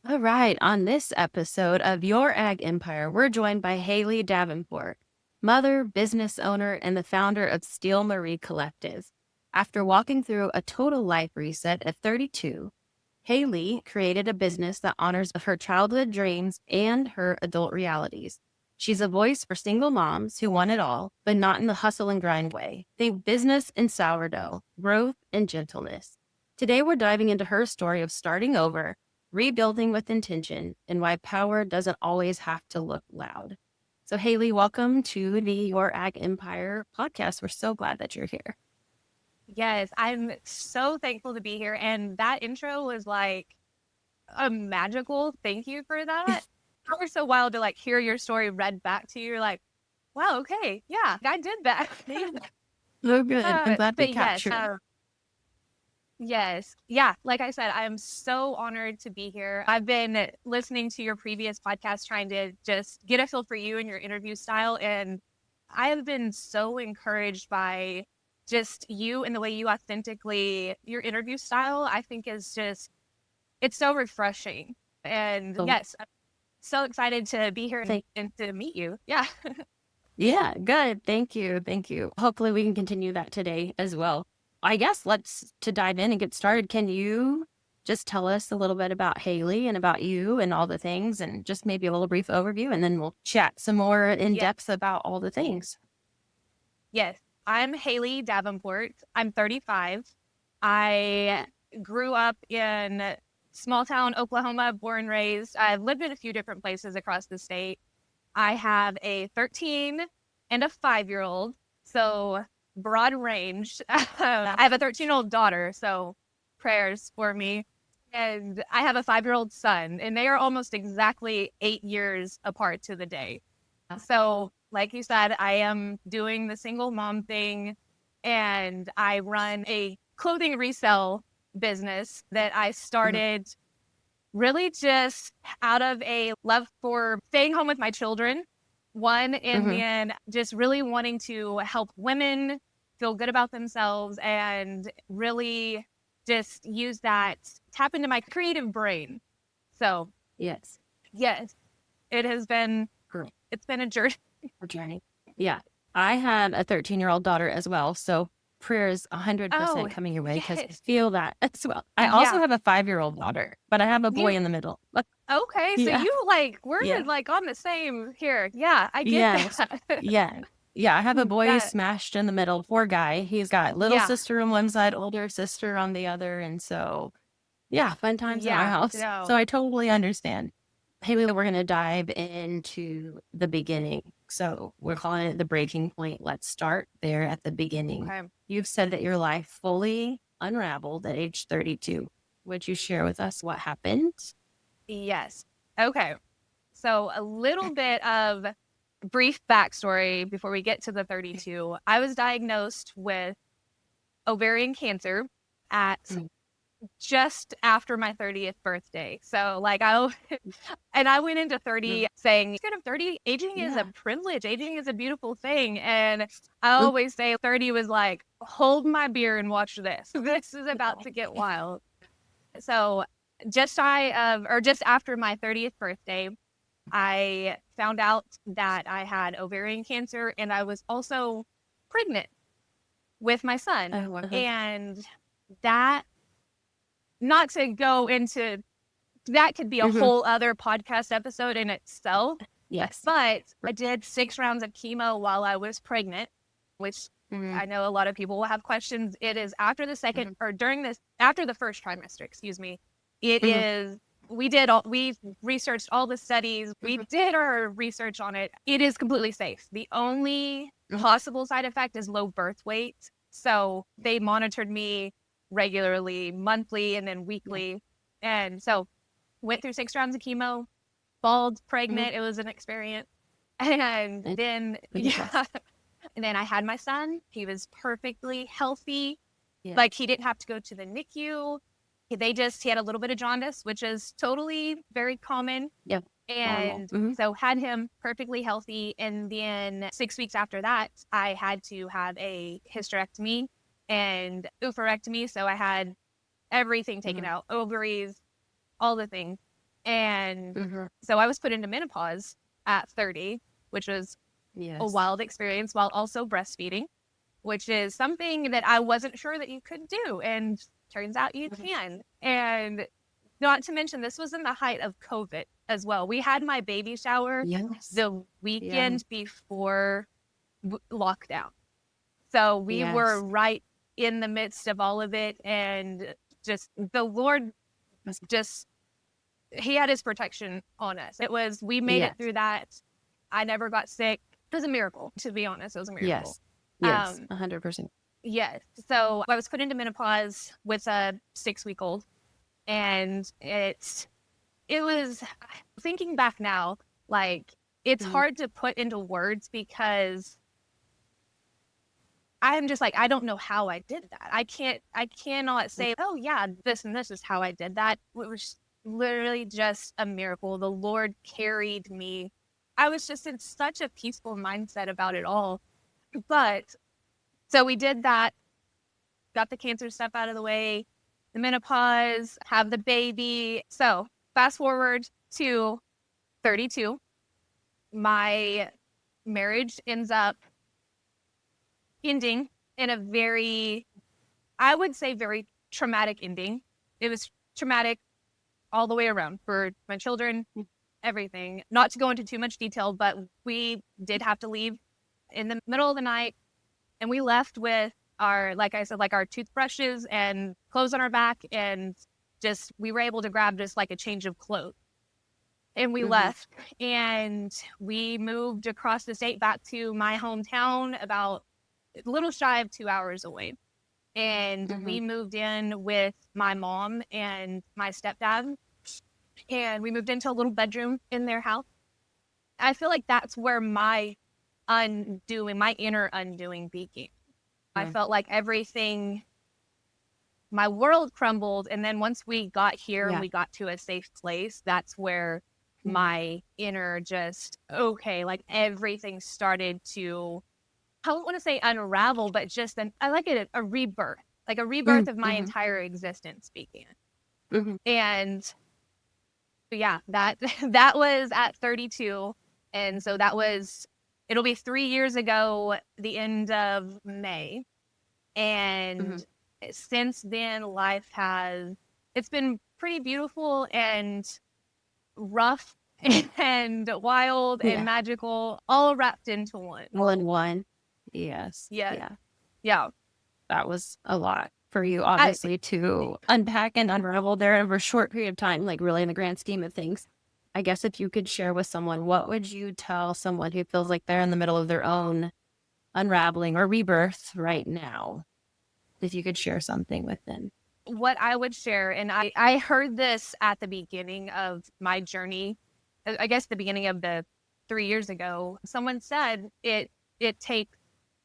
All right. On this episode of Your Ag Empire, we're joined by Haley Davenport, mother, business owner, and the founder of Steel Marie Collective. After walking through a total life reset at 32, Haley created a business that honors her childhood dreams and her adult realities. She's a voice for single moms who want it all, but not in the hustle and grind way. Think business and sourdough, growth and gentleness. Today, we're diving into her story of starting over, rebuilding with intention, and why power doesn't always have to look loud. So, Haley, welcome to the Your Ag Empire podcast. We're so glad that you're here. Yes, I'm so thankful to be here. And that intro was like a magical thank you for that. It was so wild to like hear your story read back to you. You're like, wow, okay, yeah, I did that. So good. I'm glad we But yes, captured. yes, yeah. Like I said, I am so honored to be here. I've been listening to your previous podcast, trying to just get a feel for you and your interview style, and I have been so encouraged by just you and the way you authentically, your interview style, I think is just, it's so refreshing. And So, yes, I'm so excited to be here thank and to meet you. Yeah. Yeah, good. Thank you. Thank you. Hopefully we can continue that today as well. I guess let's to dive in and get started. Can you just tell us a little bit about Haley and about you and all the things and just maybe a little brief overview and then we'll chat some more in Yes. depth about all the things. Yes. I'm Haley Davenport. I'm 35. I grew up in small town Oklahoma, born and raised. I've lived in a few different places across the state. I have a 13 and a 5-year-old, so broad range. I have a 13-year-old daughter, so prayers for me. And I have a 5-year-old son, and they are almost exactly 8 years apart to the day. So, like you said, I am doing the single mom thing, and I run a clothing resale business that I Mhm. started really just out of a love for staying home with my children, one, and Mhm. then just really wanting to help women feel good about themselves and really just use that, tap into my creative brain. So, Yes. yes, it has been, Great. it's been a journey. Journey. Yeah. I had a 13-year-old daughter as well. So prayers Oh, 100% coming your way because I yes. feel that as well. I also Yeah. have a 5-year-old daughter, but I have a boy You in the middle. okay, so Yeah. you like we're Yeah. like on the same here. Yeah, I get Yes. that. Yeah. Yeah. I have a boy That smashed in the middle. Poor guy. He's got little yeah. sister on one side, older sister on the other. And so, yeah, fun times in our Yeah. house. No. So I totally understand. Haley, we're going to dive into the beginning. So we're calling it the breaking point. Let's start there at the beginning. Okay. You've said that your life fully unraveled at age 32. Would you share with us what happened? Yes. Okay. So a little bit of brief backstory before we get to the 32. I was diagnosed with ovarian cancer at Mm. just after my 30th birthday. So like and I went into 30 saying, instead of 30, aging is a Yeah. privilege. Aging is a beautiful thing. And I Mm. always say 30 was like, hold my beer and watch this. This is about to get wild. So just shy of, or just after my 30th birthday, I found out that I had ovarian cancer and I was also pregnant with my son. Oh, And that, not to go into, that could be a mhm. whole other podcast episode in itself. Yes. But I did 6 rounds of chemo while I was pregnant, which Mhm. I know a lot of people will have questions. It is after the second Mhm. or during this, after the first trimester, excuse me. It Mhm. is, we researched all the studies, we Mhm. did our research on it. It is completely safe. The only Mhm. possible side effect is low birth weight. So they monitored me regularly, monthly, and then Yeah. weekly. And so went through 6 rounds of chemo, bald, Mhm. pregnant. It was an experience. And And then, we get yeah. rest. And then I had my son. He was perfectly healthy. Yeah. Like he didn't have to go to the NICU. He had a little bit of jaundice, which is totally very common. Yeah. Normal. And Mhm. so had him perfectly healthy. And then 6 weeks after that, I had to have a hysterectomy and oophorectomy. So I had everything taken Mhm. out, ovaries, all the things. And Mm-hmm. so I was put into menopause at 30, which was a Yes. wild experience, while also breastfeeding, which is something that I wasn't sure that you could do. And turns out you can. And not to mention, this was in the height of COVID as well. We had my baby shower Yes. the Yeah. weekend before lockdown. So we were Yes. right in the midst of all of it. And just the Lord, just, he had his protection on us. We made it Yes. through that. I never got sick. It was a miracle, to be honest. It was a miracle. Yes. Yes. Um, 100%. yes. So I was put into menopause with a 6-week-old, and it was, thinking back now, like, it's Mm-hmm. hard to put into words because I'm just like, I don't know how I did that. I cannot say, oh yeah, this and this is how I did that. It was literally just a miracle. The Lord carried me. I was just in such a peaceful mindset about it all. But so we did that, got the cancer stuff out of the way, the menopause, have the baby. So fast forward to 32, my marriage ends up ending in a very, I would say, very traumatic ending. It was traumatic all the way around for my children, everything. Not to go into too much detail, but we did have to leave in the middle of the night, and we left with our, like I said, like our toothbrushes and clothes on our back, and just, we were able to grab just like a change of clothes. And we left, and we moved across the state back to my hometown, about a little shy of 2 hours away. And we moved in with my mom and my stepdad, and we moved into a little bedroom in their house. I feel like that's where my undoing, my inner undoing began. I felt like everything, my world crumbled. And then once we got here and Yeah. we got to a safe place, that's where my inner just, okay, like everything started to, I don't want to say unravel, but just I like it, a rebirth, like a rebirth of my entire existence began. And yeah, that that was at 32. And so that was, it'll be 3 years ago, the end of May. And since then, it's been pretty beautiful and rough and wild and Yeah. magical, all wrapped into one. All in one. Yes. Yeah. Yeah. Yeah. That was a lot for you, obviously, to unpack and unravel there over a short period of time, like really in the grand scheme of things. I guess if you could share with someone, what would you tell someone who feels like they're in the middle of their own unraveling or rebirth right now? If you could share something with them. What I would share, and I heard this at the beginning of my journey, I guess the beginning of the 3 years ago, someone said it takes,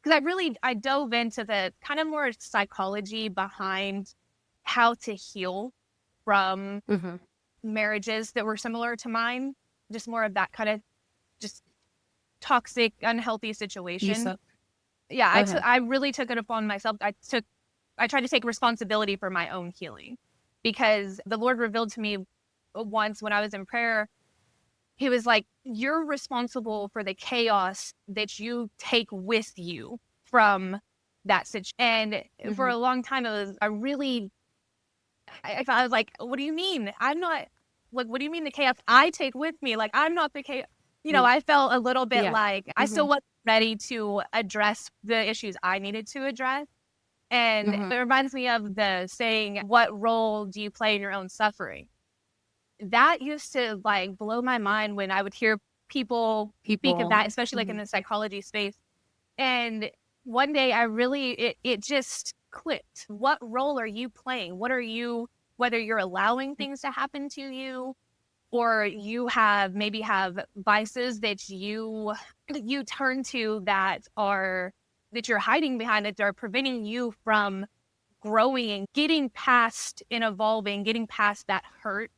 because I dove into the kind of more psychology behind how to heal from marriages that were similar to mine, just more of that kind of just toxic, unhealthy situation. Yeah, I really took it upon myself. I tried to take responsibility for my own healing, because the Lord revealed to me once when I was in prayer, he was like, you're responsible for the chaos that you take with you from that situation. And for a long time, I was like, what do you mean? I'm not, like, what do you mean the chaos I take with me? Like, I'm not the chaos. I felt a little bit like I still wasn't ready to address the issues I needed to address. And it reminds me of the saying, what role do you play in your own suffering? That used to like blow my mind when I would hear people speak of that, especially like in the psychology space. And one day it just clicked. What role are you playing? Whether you're allowing things to happen to you, or you maybe have vices that you turn to that you're hiding behind, that are preventing you from growing and getting past and evolving, getting past that hurt.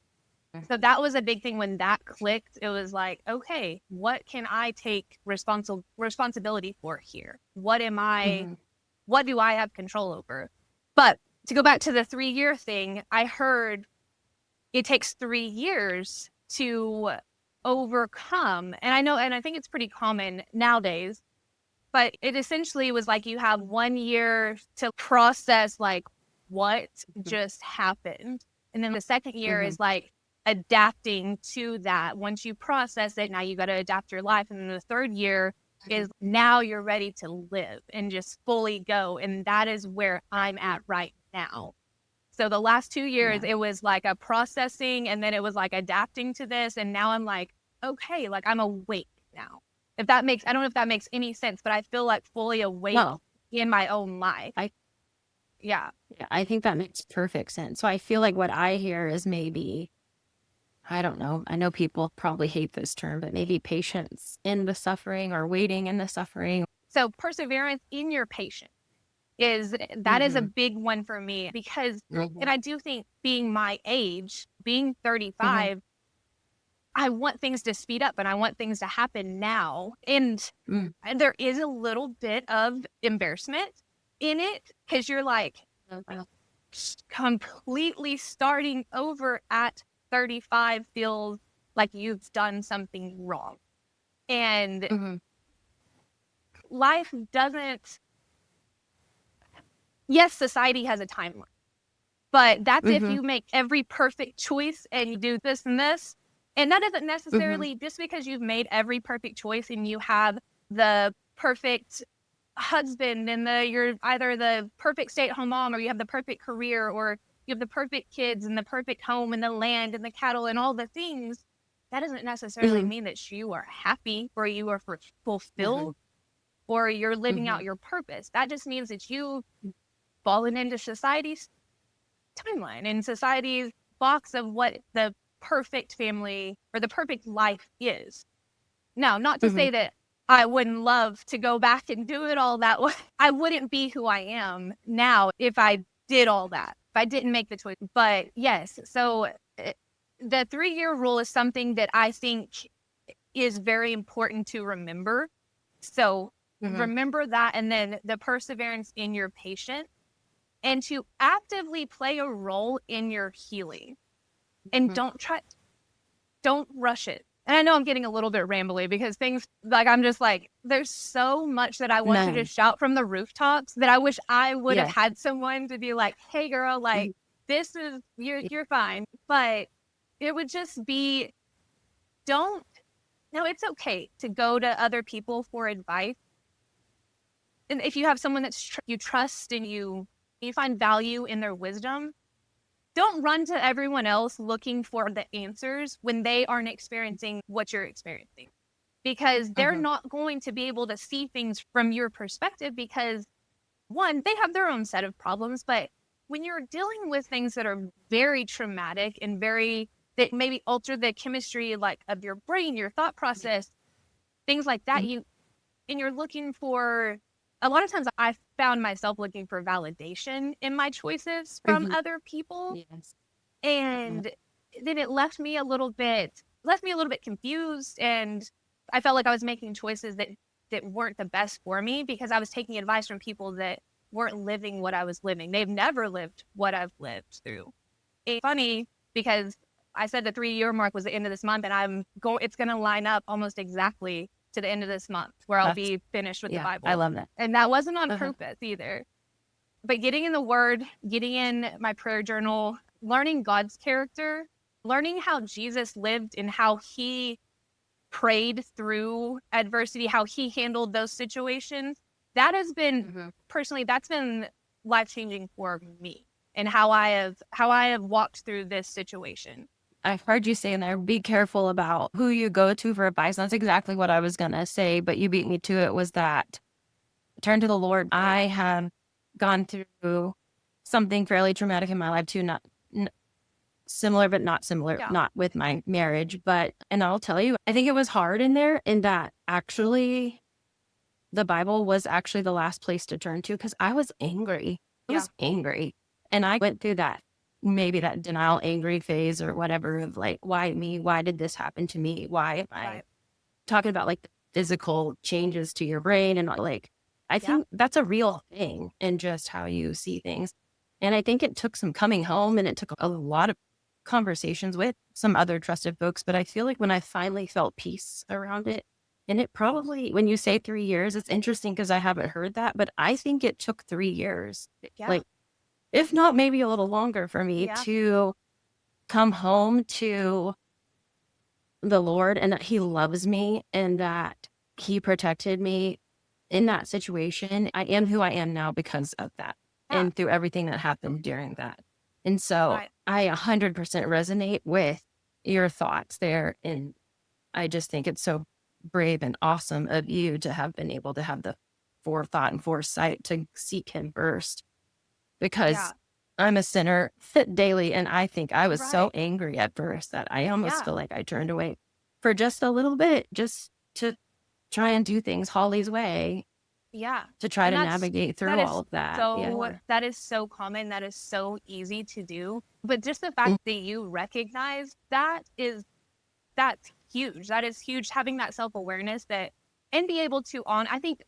So that was a big thing when that clicked. It was like, okay, what can I take responsibility for here? What do I have control over? But to go back to the 3-year thing, I heard it takes 3 years to overcome. And I know, and I think it's pretty common nowadays, but it essentially was like you have 1 year to process like what just happened. And then the second year Mm-hmm. is like adapting to that. Once you process it, now you got to adapt your life. And then the third year is now you're ready to live and just fully go. And that is where I'm at right now. So the last 2 years, Yeah. it was like a processing and then it was like adapting to this. And now I'm like, okay, like I'm awake now. If that makes, I don't know if that makes any sense, but I feel like fully awake No, in my own life. I Yeah. yeah, I think that makes perfect sense. So I feel like what I hear is maybe, I don't know. I know people probably hate this term, but maybe patience in the suffering or waiting in the suffering. So perseverance in your patience that is a Mm-hmm. big one for me because, Mm-hmm. and I do think being my age, being Mm-hmm. 35, I want things to speed up and I want things to happen now. And there is a little bit of embarrassment in it because you're like Mm-hmm. completely starting over at 35 feels like you've done something wrong. And Mm-hmm. life doesn't, yes, society has a timeline, but that's if Mm-hmm. you make every perfect choice and you do this and this. And that isn't Mm-hmm. necessarily just because you've made every perfect choice and you have the perfect husband and you're either the perfect stay-at-home mom or you have the perfect career or you have the perfect kids and the perfect home and the land and the cattle and all the things. That doesn't necessarily Mm-hmm. mean that you are happy or you are Mm-hmm. fulfilled or you're living Mm-hmm. out your purpose. That just means that you've fallen into society's timeline and society's box of what the perfect family or the perfect life is. Now, not to Mm-hmm. say that I wouldn't love to go back and do it all that way. I wouldn't be who I am now if I did all that, if I didn't make the choice. But yes, so the 3 year rule is something that I think is very important to remember. So Mm-hmm. remember that, and then the perseverance in your patience and to actively play a role in your healing. And don't rush it. And I know I'm getting a little bit rambly because things like I'm just like, there's so much that I want to No. just shout from the rooftops that I wish I would have Yeah. had someone to be like, hey girl, like Mm-hmm. this is you're fine. But it would just be don't no, it's okay to go to other people for advice. And if you have someone you trust and you find value in their wisdom, don't run to everyone else looking for the answers when they aren't experiencing what you're experiencing because they're Mm-hmm. not going to be able to see things from your perspective because one, they have their own set of problems, but when you're dealing with things that are very traumatic and very that maybe alter the chemistry like of your brain, your thought process, things like that, you're looking for a lot of times I found myself looking for validation in my choices from Mm-hmm. other people, Yes. Mm-hmm. and then it left me a little bit confused, and I felt like I was making choices that weren't the best for me because I was taking advice from people that weren't living what I was living. They've never lived what I've lived through. It's funny because I said the 3 year mark was the end of this month, and it's going to line up almost exactly to the end of this month where I'll That's, be finished with the yeah, I Bible. love that. And that wasn't on Uh-huh. purpose either. But getting in the word, getting in my prayer journal, learning God's character, learning how Jesus lived and how he prayed through adversity, how he handled those situations, that has been Mm-hmm. personally, that's been life changing for me and how I have walked through this situation. I've heard you say in there, be careful about who you go to for advice. That's exactly what I was going to say, but you beat me to it was that turn to the Lord. I have gone through something fairly traumatic in my life too, not similar, but not similar, Yeah. not with my marriage. But, and I'll tell you, I think it was hard in there in that actually the Bible was actually the last place to turn to because I was angry. I Yeah. was angry. And I went through that, maybe that denial, angry phase or whatever of like, why me? Why did this happen to me? Why am I Right. talking about like the physical changes to your brain? And like, I Yeah. think that's a real thing in just how you see things. And I think it took some coming home and it took a lot of conversations with some other trusted folks, but I feel like when I finally felt peace around it, and it probably, when you say 3 years, it's interesting because I haven't heard that, but I think it took 3 years, Yeah. like, if not maybe a little longer for me Yeah. to come home to the Lord and that he loves me and that he protected me in that situation. I am who I am now because of that Yeah. and through everything that happened during that. And so Right. I 100% resonate with your thoughts there. And I just think it's so brave and awesome of you to have been able to have the forethought and foresight to seek him first, because Yeah. I'm a sinner daily. And I think I was so Right. angry at first that I almost Yeah. feel like I turned away for just a little bit, just to try and do things Holly's way, Yeah. to try And to navigate that through all is of that. Yeah. that is so common. That is so easy to do. But just the fact that you recognize that's huge. That is huge. Having that self-awareness that and be able to I think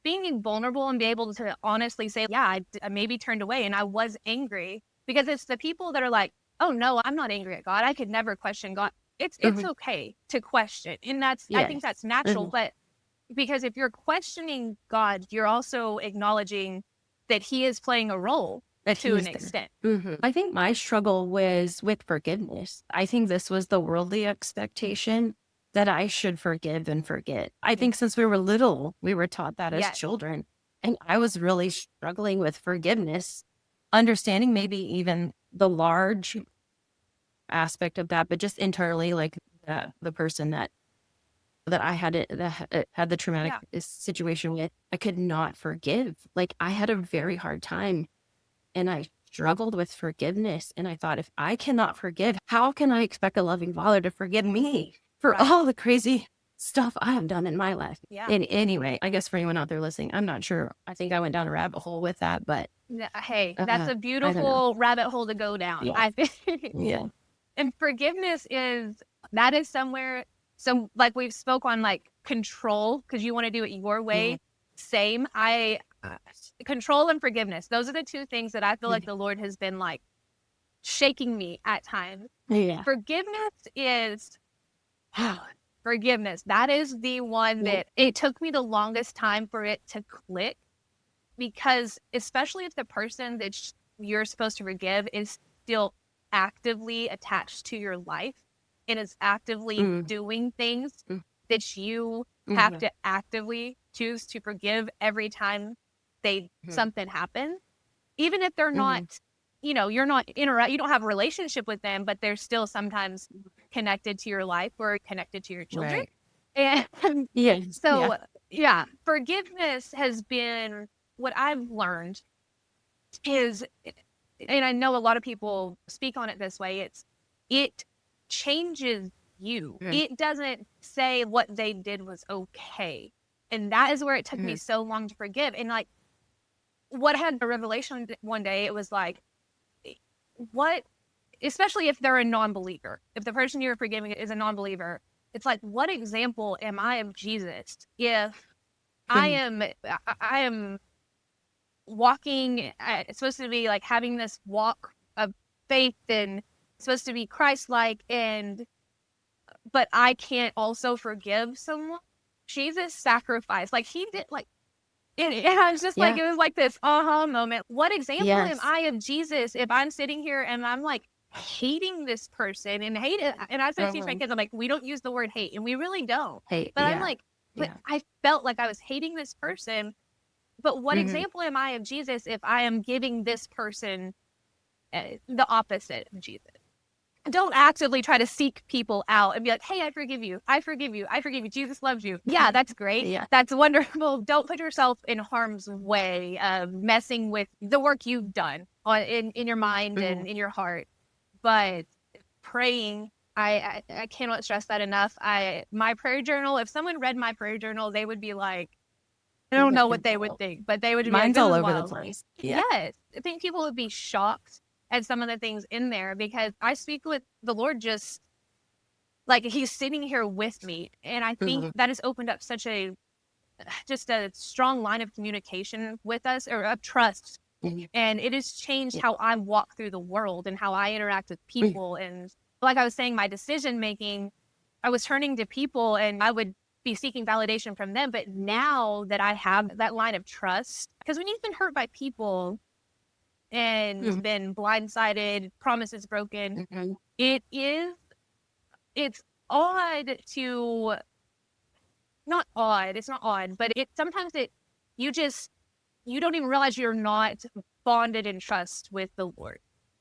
being vulnerable and be able to honestly say, yeah, I maybe turned away and I was angry, because it's the people that are like, oh no, I'm not angry at God. I could never question God. It's Mhm. okay to question. And I think Yes. that's natural. Mhm. But because if you're questioning God, you're also acknowledging that he is playing a role That to he an is there. extent. I think my struggle was with forgiveness. I think this was the worldly expectation that I should forgive and forget. I Mm. think since we were little, we were taught that as Yes. children. And I was really struggling with forgiveness, understanding maybe even the large aspect of that, but just internally, like the person that I had it that had the traumatic Yeah. situation with, I could not forgive. Like I had a very hard time and I struggled with forgiveness. And I thought, if I cannot forgive, how can I expect a loving father to forgive me for Right. all the crazy stuff I have done in my life? Yeah. And anyway, I guess for anyone out there listening, I'm not sure. I think I went down a rabbit hole with that, but Hey, that's a I don't know. beautiful rabbit hole to go down. Yeah. I think. Yeah. And forgiveness that is somewhere. So like we've spoke on like control, because you want to do it your Yeah. way. Same. I control and forgiveness. Those are the two things that I feel like the Lord has been like shaking me at times. Yeah. Forgiveness is forgiveness. That is the one that it took me the longest time for it to click, because especially if the person that you're supposed to forgive is still actively attached to your life and is actively Mm, doing things mm, that you have mhm, to actively choose to forgive every time they mhm, something happens, even if they're not, mhm. you're not you don't have a relationship with them, but they're still sometimes connected to your life or connected to your children. Right. And Yes. Yeah. so, yeah, forgiveness has been what I've learned is, and I know a lot of people speak on it this way, it changes you. Mhm, It doesn't say what they did was okay. And that is where it took me mhm, so long to forgive. And like what I had a revelation one day, it was like, what, especially if they're a non-believer, if the person you're forgiving is a non-believer, it's like, what example am I of Jesus if I mhm, am I am walking, it's supposed to be like having this walk of faith and supposed to be Christ-like, and but I can't also forgive someone. Jesus sacrificed, like he did, like, and I was just like, yeah. it was like this aha moment. What example am Yes. I of Jesus if I'm sitting here and I'm like hating this person and hate it? And I said to teach my Mhm. kids, I'm like, we don't use the word hate, and we really don't. Hey, But I'm yeah. like, but Yeah. I felt like I was hating this person. But what Mhm, example am I of Jesus if I am giving this person the opposite of Jesus? Don't actively try to seek people out and be like, hey, I forgive you. I forgive you. I forgive you. Jesus loves you. Yeah, that's great. yeah. That's wonderful. Don't put yourself in harm's way of messing with the work you've done in your mind Mhm, and in your heart. But praying, I cannot stress that enough. My prayer journal, if someone read my prayer journal, they would be like, I don't know what they would think, but they would be like, Mine's this all is over the wild. place. Yeah. Yes. I think people would be shocked at some of the things in there, because I speak with the Lord just like he's sitting here with me. And I think Mhm, that has opened up such just a strong line of communication with us, or of trust And it has changed how I walk through the world and how I interact with people. And like I was saying, my decision making, I was turning to people and I would be seeking validation from them. But now that I have that line of trust, because when you've been hurt by people and been blindsided, promises broken, it is, it's odd to, not odd, it's not odd, but it sometimes you just, you don't even realize you're not bonded in trust with the Lord.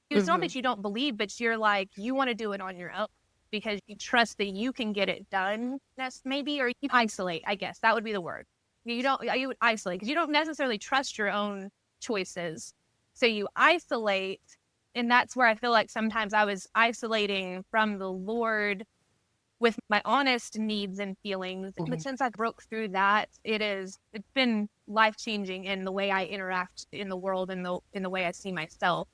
It's not that you don't believe, but you're like, you want to do it on your own because you trust that you can get it done. That's maybe, or you isolate, I guess that would be the word. You would isolate because you don't necessarily trust your own choices. So you isolate. And that's where I feel like sometimes I was isolating from the Lord with my honest needs and feelings. But since I broke through that, it's been life-changing in the way I interact in the world and in the way I see myself.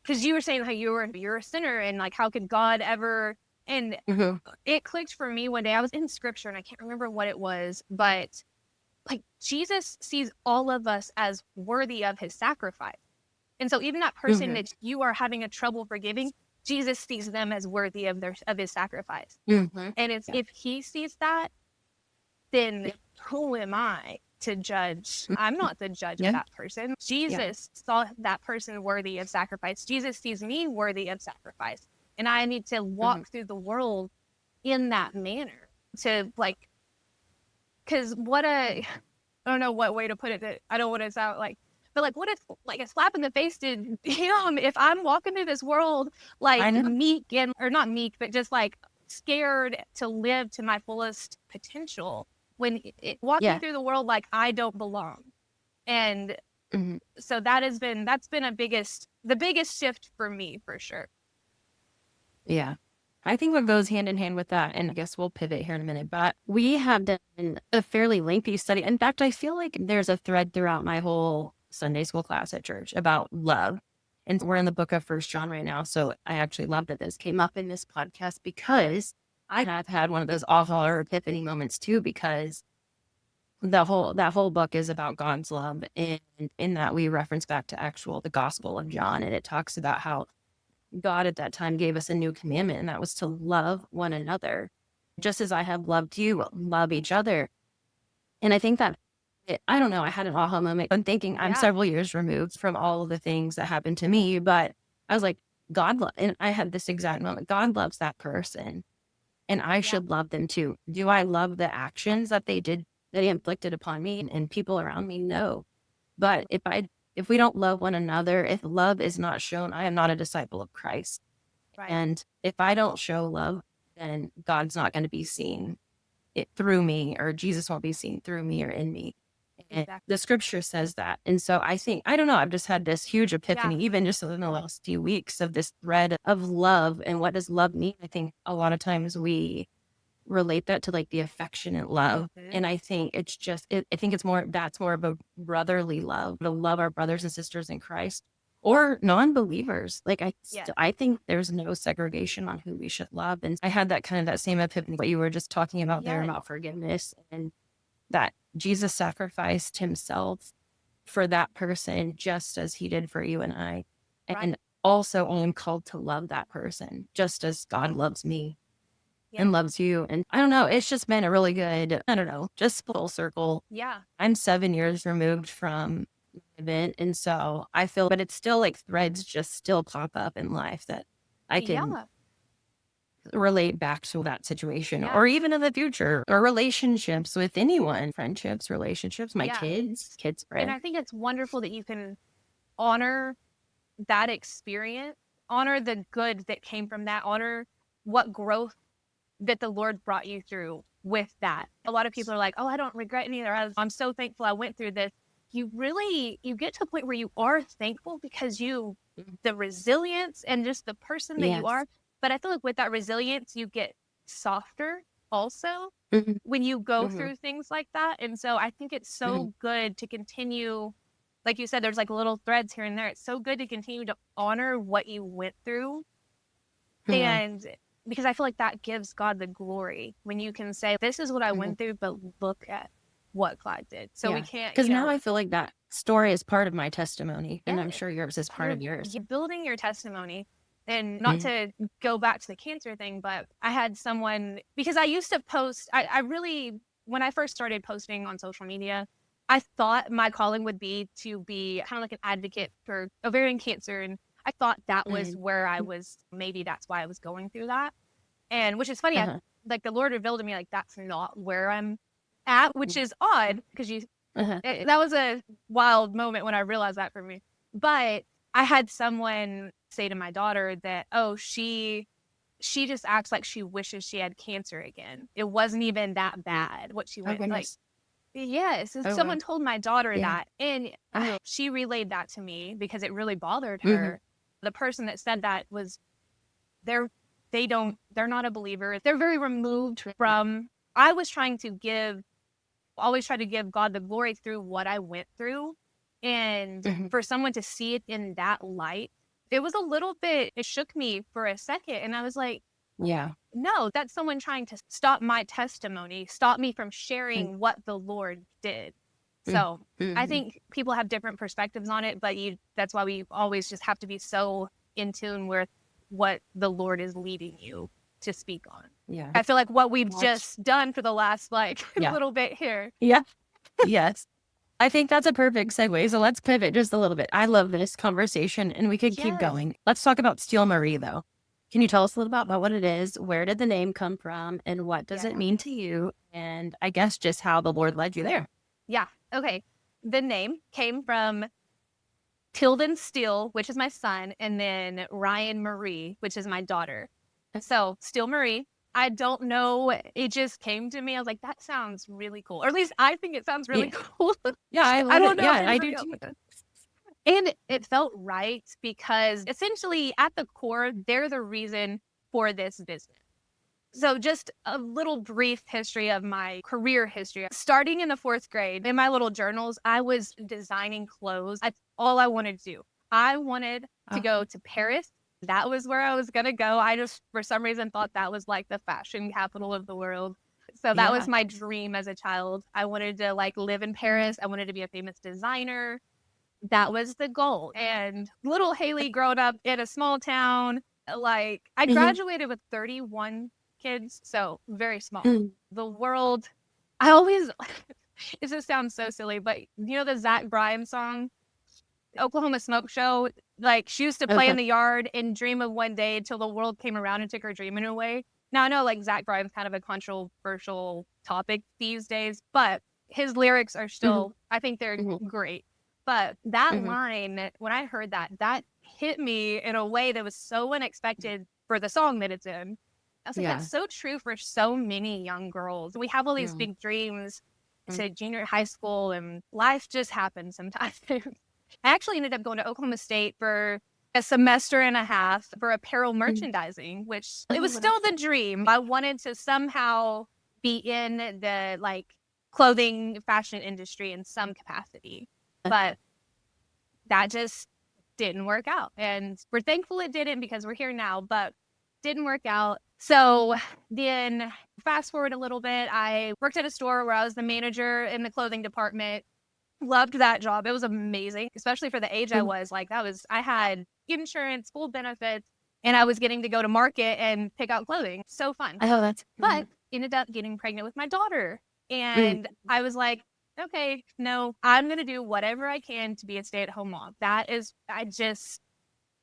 Because you were saying how you're a sinner and like how could God ever, and it clicked for me one day. I was in scripture and I can't remember what it was, but like Jesus sees all of us as worthy of his sacrifice. And so even that person that you are having a trouble forgiving, Jesus sees them as worthy of his sacrifice. And if he sees that, then who am I to judge? I'm not the judge of that person. Jesus saw that person worthy of sacrifice. Jesus sees me worthy of sacrifice. And I need to walk through the world in that manner to like, because I don't know what way to put it, that I don't want to sound like, but like, what if like a slap in the face to him if I'm walking through this world like meek or not meek, but just like scared to live to my fullest potential when walking through the world like I don't belong. And so that's been the biggest shift for me for sure. Yeah. I think what goes hand in hand with that, and I guess we'll pivot here in a minute, but we have done a fairly lengthy study. In fact, I feel like there's a thread throughout my whole Sunday school class at church about love. And we're in the book of First John right now. So I actually love that this came up in this podcast because I have had one of those aha or epiphany moments too, because that whole book is about God's love. And in that we reference back to the Gospel of John, and it talks about how God at that time gave us a new commandment, and that was to love one another. Just as I have loved you, love each other. And I think that, I don't know, I had an aha moment. I'm thinking I'm several years removed from all of the things that happened to me, but I was like, and I had this exact moment. God loves that person, and I should love them too. Do I love the actions that they did, that he inflicted upon me and people around me? No. But if we don't love one another, if love is not shown, I am not a disciple of Christ. Right. And if I don't show love, then God's not going to be seen through me, or Jesus won't be seen through me or in me. And the scripture says that. And so I think, I don't know, I've just had this huge epiphany, even just in the last few weeks, of this thread of love. And what does love mean? I think a lot of times we relate that to like the affectionate love. And I think it's just, I think that's more of a brotherly love, to love our brothers and sisters in Christ or non-believers. Like I think there's no segregation on who we should love. And I had that same epiphany, what you were just talking about there about forgiveness, and that Jesus sacrificed himself for that person just as he did for you and I. And also I am called to love that person just as God loves me and loves you. And I don't know, it's just been a really good, I don't know, just full circle. Yeah. I'm 7 years removed from the event. And so I feel, but it's still like threads just still pop up in life that I can relate back to that situation, or even in the future, or relationships with anyone, friendships, relationships, my kids. And I think it's wonderful that you can honor that experience, honor the good that came from that, honor what growth that the Lord brought you through with that. A lot of people are like, oh, I don't regret any of that. I'm so thankful I went through this. You get to a point where you are thankful because the resilience and just the person that you are. But I feel like with that resilience, you get softer also when you go through things like that. And so I think it's so good to continue, like you said, there's like little threads here and there. It's so good to continue to honor what you went through. And because I feel like that gives God the glory when you can say, this is what I went through, but look at what God did. So we Yeah. can't, Because now I feel like that story is part of my testimony, and I'm yeah, sure yours is part of yours. you're building your testimony. And not Mhm. to go back to the cancer thing, but I had someone, because I used to post, I really, when I first started posting on social media, I thought my calling would be to be kind of like an advocate for ovarian cancer. And I thought that was Mhm. where I was, maybe that's why I was going through that. And which is funny, Uh-huh. like the Lord revealed to me, like, that's not where I'm at, which Mm. is odd because Uh-huh. that was a wild moment when I realized that for me. But I had someone say to my daughter that, oh, she just acts like she wishes she had cancer again. It wasn't even that bad what she Oh, went like. goodness. Yes, and Oh, wow. someone told my daughter Yeah. that, and Uh-huh. she relayed that to me because it really bothered Mhm. her. The person that said that was they're they're not a believer. They're very removed from. I was trying to give always try to give God the glory through what I went through. And Mhm. for someone to see it in that light, it was a little bit, it shook me for a second. And I was like, Yeah. no, that's someone trying to stop my testimony, stop me from Mm. sharing what the Lord did. Mm. So I Mhm. think people have different perspectives on it, but that's why we always just have to be so in tune with what the Lord is leading you to speak on. Yeah. I feel like what we've That's just done for the last like yeah. little bit here. Yeah. Yes. I think that's a perfect segue. So let's pivot just a little bit. I love this conversation and we could keep Yes. going. Let's talk about Steel Marie though. Can you tell us a little about what it is? Where did the name come from? And what does it Yeah. mean to you? And I guess just how the Lord led you there. Yeah. Okay. The name came from Tilden Steele, which is my son, and then Ryan Marie, which is my daughter. So Steele Marie. I don't know. It just came to me. I was like, that sounds really cool. Or at least I think it sounds really Yeah. cool. Yeah, I I love don't it. know if Yeah, I anybody do else too. does. And it felt right because essentially at the core, they're the reason for this business. So, just a little brief history of my career history. Starting in the fourth grade, in my little journals, I was designing clothes. That's all I wanted to do. I wanted to Oh, go to Paris. That was where I was going to go. I just, for some reason, thought that was like the fashion capital of the world. So that was yeah. my dream as a child. I wanted to like live in Paris. I wanted to be a famous designer. That was the goal. And little Haley growing up in a small town, like I Mhm. graduated with 31 kids, so very small. Mm. The world, I always, this just sounds so silly, but you know the Zach Bryan song, Oklahoma Smoke Show? Like she used to play in Okay. the yard and dream of one day until the world came around and took her dreaming away. Now I know like Zach Bryan's kind of a controversial topic these days, but his lyrics are Mhm. still, I think they're Mhm. great. But that Mhm. line, when I heard that, that hit me in a way that was so unexpected for the song that it's in. I was like, that's Yeah. so true for so many young girls. We have all these Mhm. big dreams Mm. to junior high school, and life just happens sometimes. I actually ended up going to Oklahoma State for a semester and a half for apparel Mhm. merchandising, which it Oh, was what still else? the dream. I wanted to somehow be in the like clothing fashion industry in some capacity. But that just didn't work out. And we're thankful it didn't because we're here now, but didn't work out. So then fast forward a little bit, I worked at a store where I was the manager in the clothing department. Loved that job. It was amazing, especially for the age I Mhm. was. Like I had insurance, full benefits, and I was getting to go to market and pick out clothing. So fun. Oh, that's But ended up getting pregnant with my daughter. mm. And I was like, okay, no, I'm going to do whatever I can to be a stay at home mom. That is,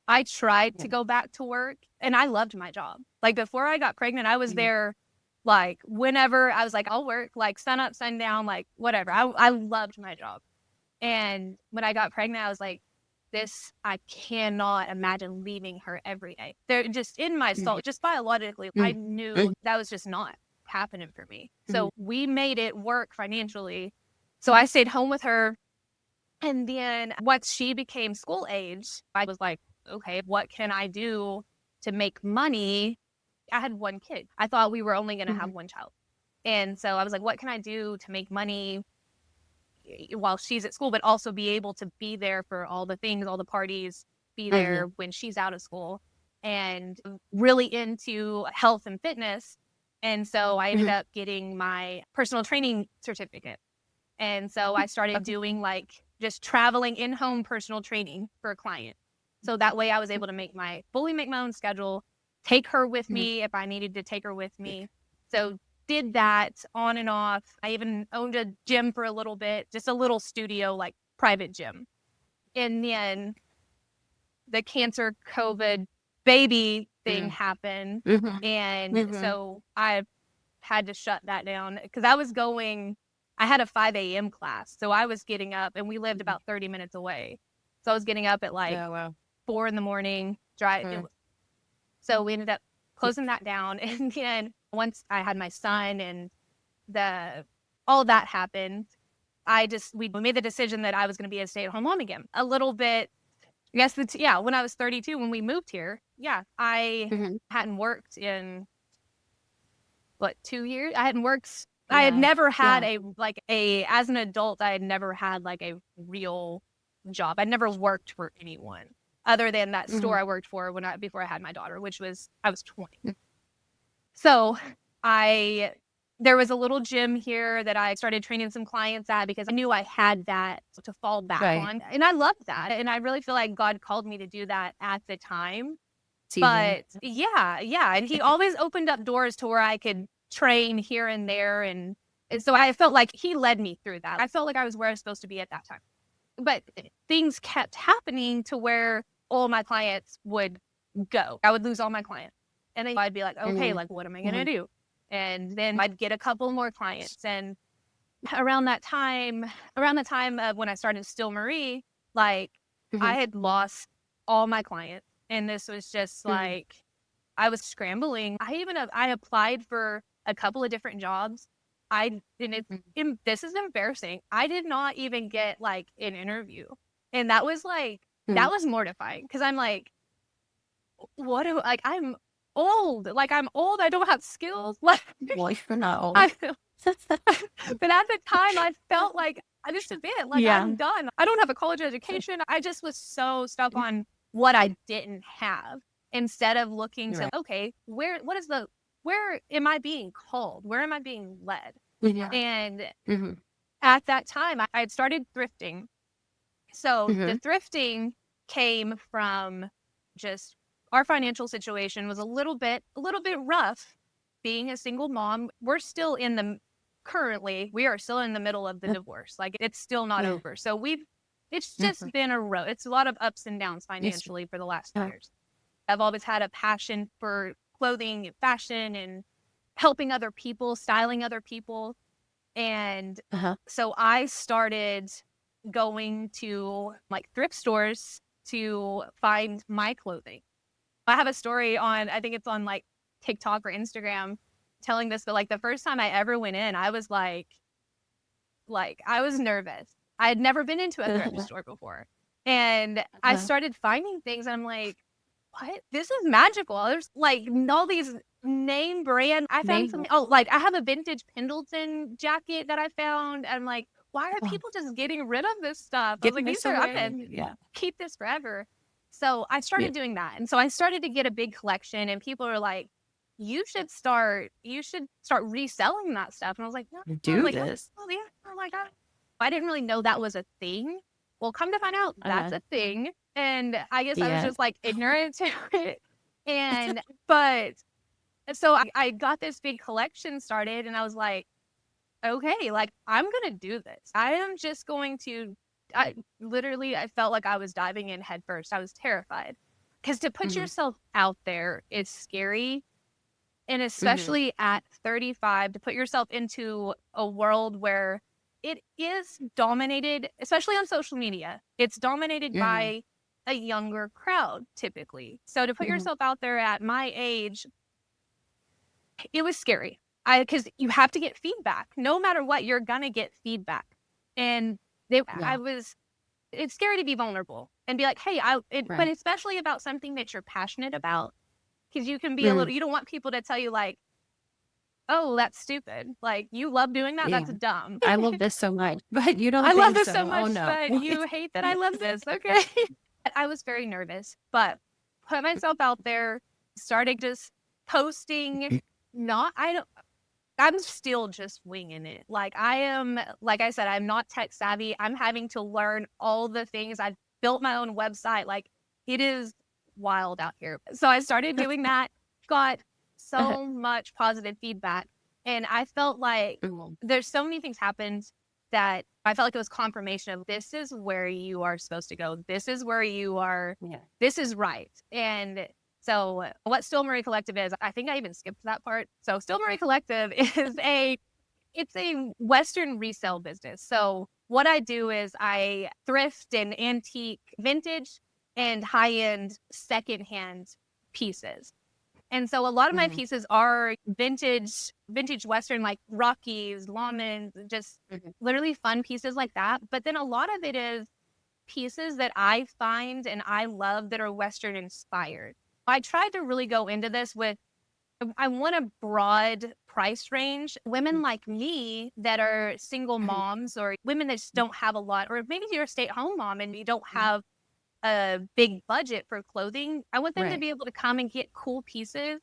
I tried Yeah. to go back to work and I loved my job. Like before I got pregnant, I was Mhm. there like whenever I was like, I'll work like sun up, sundown, like whatever. I loved my job. And when I got pregnant, I was like, this, I cannot imagine leaving her every day. They're just in my Mhm. soul, just biologically, I Mhm. knew Mhm. that was just not happening for me. Mhm. So we made it work financially. So I stayed home with her. And then once she became school age, I was like, okay, what can I do to make money? I had one kid. I thought we were only going to have Mhm. one child. And so I was like, what can I do to make money while she's at school, but also be able to be there for all the things, all the parties, be Mhm. there when she's out of school, and really into health and fitness. And so I ended Mhm. up getting my personal training certificate. And so I started doing like just traveling in-home personal training for a client. So that way I was able to fully make my own schedule, take her with me if I needed to take her with me. So did that on and off. I even owned a gym for a little bit, just a little studio, like private gym. And then the cancer COVID baby thing happened. And so I had to shut that down because I had a 5 a.m. class. So I was getting up, and we lived about 30 minutes away. So I was getting up at like 4 in the morning. So we ended up closing that down. And then once I had my son and all that happened, we made the decision that I was going to be a stay-at-home mom again. A little bit, I guess, when I was 32, when we moved here, I hadn't worked in, 2 years? I hadn't worked. I had never had as an adult, I had never had like a real job. I'd never worked for anyone other than that store I worked for before I had my daughter, I was 20. So there was a little gym here that I started training some clients at because I knew I had that to fall back on. And I loved that. And I really feel like God called me to do that at the time. But yeah. And he always opened up doors to where I could train here and there. And so I felt like he led me through that. I felt like I was where I was supposed to be at that time. But things kept happening to where all my clients would go. I would lose all my clients. And then I'd be like, okay, like, what am I going to do? And then I'd get a couple more clients. And around the time of when I started Still Marie, like I had lost all my clients. And this was just like, I was scrambling. I applied for a couple of different jobs. This is embarrassing. I did not even get like an interview. And that was like, that was mortifying because I'm like, I'm old. Like I'm old. I don't have skills. Like, well, you're not old. But at the time I felt like this is it. Like I'm done. I don't have a college education. I just was so stuck on what I didn't have instead of looking to, okay, where am I being called? Where am I being led? And at that time I had started thrifting. So the thrifting came from just our financial situation was a little bit rough being a single mom. We are still in the middle of the divorce. Like it's still not over. So it's just been it's a lot of ups and downs financially for the last 2 years. I've always had a passion for clothing and fashion and helping other people, styling other people. And so I started going to like thrift stores to find my clothing. I have a story I think it's on like TikTok or Instagram telling this, but like the first time I ever went in, I was like I was nervous. I had never been into a thrift store before. And I started finding things and I'm like, what? This is magical. There's like all these name brand. I found something. Oh, like I have a vintage Pendleton jacket that I found. And I'm like, why are people just getting rid of this stuff? I was like, I'm gonna keep this forever. So I started doing that. And so I started to get a big collection and people are like, you should start reselling that stuff. And I was like, no, this. Oh yeah. I'm like, I didn't really know that was a thing. Well, come to find out that's a thing. And I guess I was just like ignorant to it. And, so I got this big collection started and I was like, okay, like I'm going to do this. I am just going to, I felt like I was diving in head first. I was terrified because to put yourself out there is scary. And especially at 35, to put yourself into a world where it is dominated, especially on social media, it's dominated by a younger crowd typically. So to put yourself out there at my age, it was scary. Because you have to get feedback. No matter what, you're going to get feedback. And it's scary to be vulnerable and be like, hey, but especially about something that you're passionate about. Because you can be you don't want people to tell you like, oh, that's stupid. Like you love doing that. That's dumb. I love this so much, but you don't I think love this so. so much, Oh, no. but you hate that I love this. Okay. I was very nervous, but put myself out there, started just posting. I'm still just winging it. Like I am, like I said, I'm not tech savvy. I'm having to learn all the things. I've built my own website. Like it is wild out here. So I started doing that, got so much positive feedback. And I felt like Mhm. there's so many things happened that I felt like it was confirmation of this is where you are supposed to go. This is where you are. Yeah. This is right. And so what Still Marie Collective is, I think I even skipped that part. So Still Marie Collective is it's a Western resale business. So what I do is I thrift and antique vintage and high-end secondhand pieces. And so a lot of my Mhm. pieces are vintage Western, like Rockies, Lawmans, just Mhm. literally fun pieces like that. But then a lot of it is pieces that I find and I love that are Western inspired. I tried to really go into this with I want a broad price range. Women like me that are single Mhm. moms or women that just don't have a lot, or maybe you're a stay at home mom and you don't Mhm. have a big budget for clothing. I want them to Right. be able to come and get cool pieces